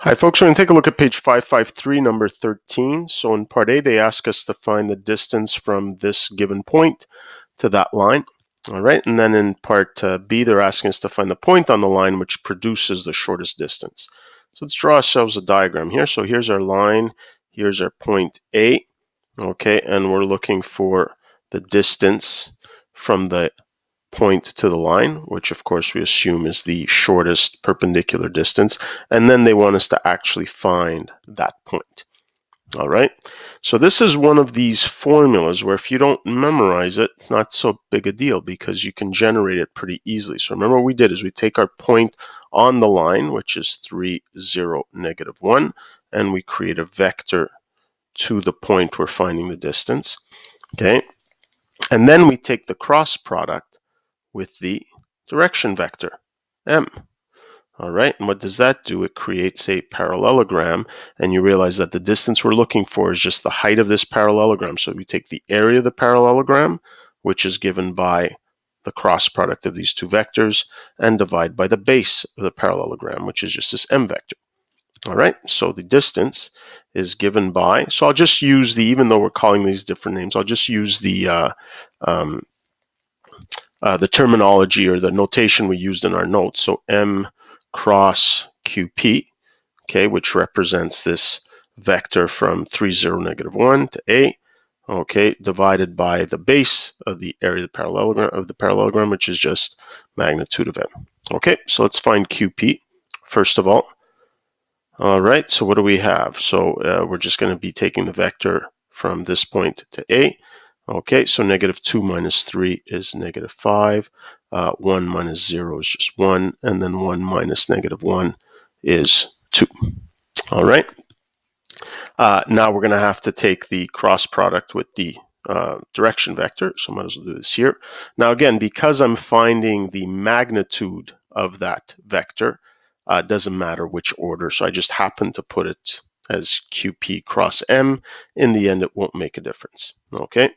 Hi folks, we're going to take a look at page 553, number 13. So in part A, they ask us to find the distance from this given point to that line. All right, and then in part B, they're asking us to find the point on the line which produces the shortest distance. So let's draw ourselves a diagram here. So here's our line, here's our point A, okay, and we're looking for the distance from the point to the line, which of course we assume is the shortest perpendicular distance, and then they want us to actually find that point. All right, so this is one of these formulas where if you don't memorize it, it's not so big a deal because you can generate it pretty easily. So remember what we did is we take our point on the line, which is 3, 0, -1, and we create a vector to the point we're finding the distance, okay? And then we take the cross product with the direction vector, m. All right, and what does that do? It creates a parallelogram, and you realize that the distance we're looking for is just the height of this parallelogram. So we take the area of the parallelogram, which is given by the cross product of these two vectors, and divide by the base of the parallelogram, which is just this m vector. All right, so the distance is given by, so I'll just use the, even though we're calling these different names, I'll just use the terminology or the notation we used in our notes. So m cross qp, okay, which represents this vector from 3, 0, -1 to a, okay, divided by the base of the area of the parallelogram, which is just magnitude of m. Okay, so let's find qp first of all. All right, so what do we have? So we're just going to be taking the vector from this point to a. Okay, so -2 minus 3 is -5. 1 minus 0 is just 1. And then 1 minus -1 is 2. All right. Now we're going to have to take the cross product with the direction vector. So I might as well do this here. Now again, because I'm finding the magnitude of that vector, it doesn't matter which order. So I just happen to put it as QP cross M. In the end, it won't make a difference. Okay.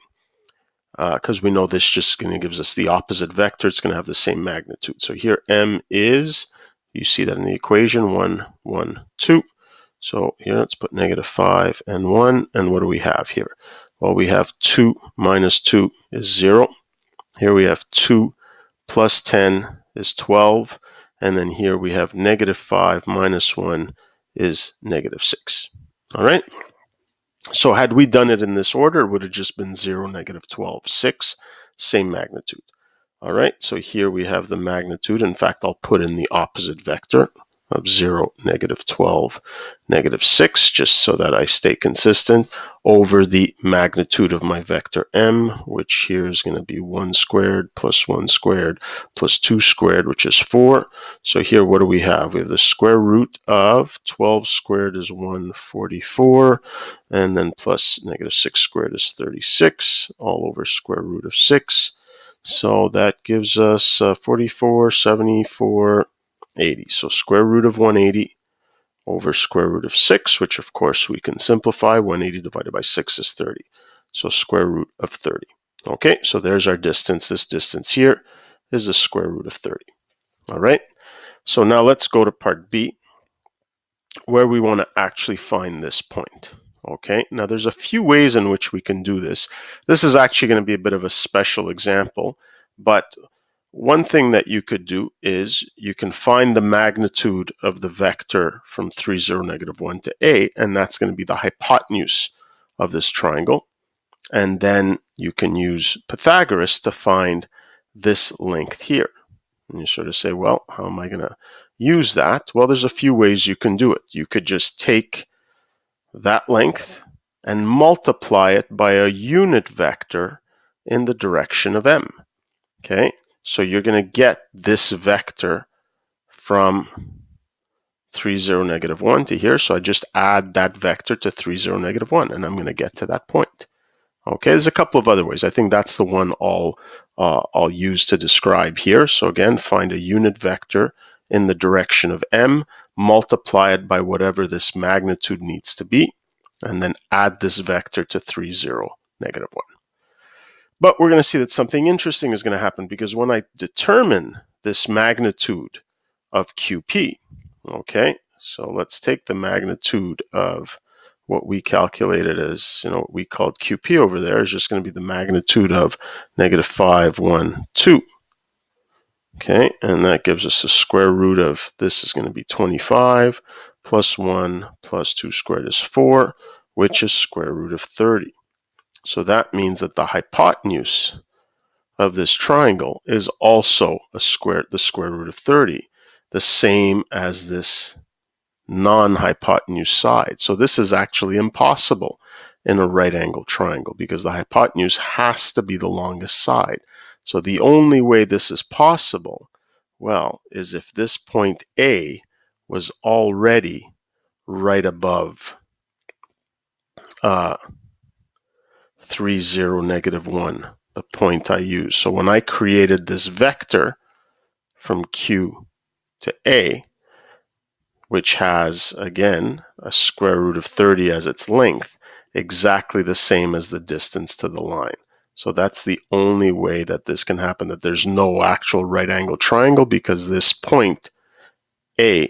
Because we know this just going to gives us the opposite vector. It's going to have the same magnitude. So here m is, you see that in the equation, 1, 1, 2. So here let's put -5 and 1. And what do we have here? Well, we have 2 minus 2 is 0. Here we have 2 plus 10 is 12. And then here we have -5 minus 1 is -6. All right. So had we done it in this order, it would have just been 0, -12, 6, same magnitude. All right, so here we have the magnitude. In fact, I'll put in the opposite vector of 0, -12, -6, just so that I stay consistent, over the magnitude of my vector m, which here is going to be 1 squared plus 1 squared plus 2 squared, which is 4. So here, what do we have? We have the square root of 12 squared is 144, and then plus -6 squared is 36, all over square root of 6. So that gives us 44, 74, 80. So square root of 180 over square root of 6, which of course we can simplify. 180 divided by 6 is 30. So square root of 30. Okay, so there's our distance. This distance here is the square root of 30. All right, so now let's go to part B, where we want to actually find this point. Okay, now there's a few ways in which we can do this. This is actually going to be a bit of a special example, but one thing that you could do is you can find the magnitude of the vector from 3, 0, -1 to a, and that's going to be the hypotenuse of this triangle. And then you can use Pythagoras to find this length here. And you sort of say, well, how am I going to use that? Well, there's a few ways you can do it. You could just take that length and multiply it by a unit vector in the direction of m. Okay, so you're going to get this vector from 3, 0, -1 to here. So I just add that vector to 3, 0, -1, and I'm going to get to that point. Okay, there's a couple of other ways. I think that's the one I'll use to describe here. So again, find a unit vector in the direction of m, multiply it by whatever this magnitude needs to be, and then add this vector to 3, 0, -1. But we're going to see that something interesting is going to happen, because when I determine this magnitude of QP, okay, So let's take the magnitude of what we calculated as, what we called QP over there is just going to be the magnitude of -5, 1, 2. Okay, and that gives us the square root of, this is going to be 25 plus 1 plus 2 squared is 4, which is square root of 30. So that means that the hypotenuse of this triangle is also the square root of 30, the same as this non-hypotenuse side. So this is actually impossible in a right angle triangle because the hypotenuse has to be the longest side. So the only way this is possible, well, is if this point A was already right above 3, 0, -1, the point I use. So when I created this vector from Q to A, which has, again, a square root of 30 as its length, exactly the same as the distance to the line. So that's the only way that this can happen, that there's no actual right angle triangle because this point A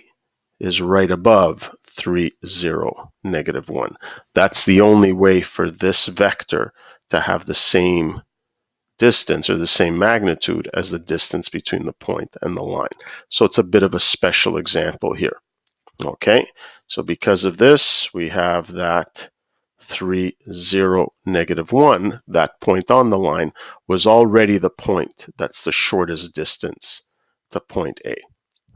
is right above 3, 0, -1. That's the only way for this vector to have the same distance or the same magnitude as the distance between the point and the line. So it's a bit of a special example here. Okay, so because of this, we have that 3, 0, -1, that point on the line was already the point that's the shortest distance to point A.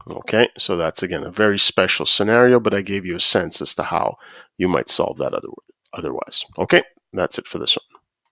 Okay, so that's, again, a very special scenario, but I gave you a sense as to how you might solve that otherwise. Okay, that's it for this one.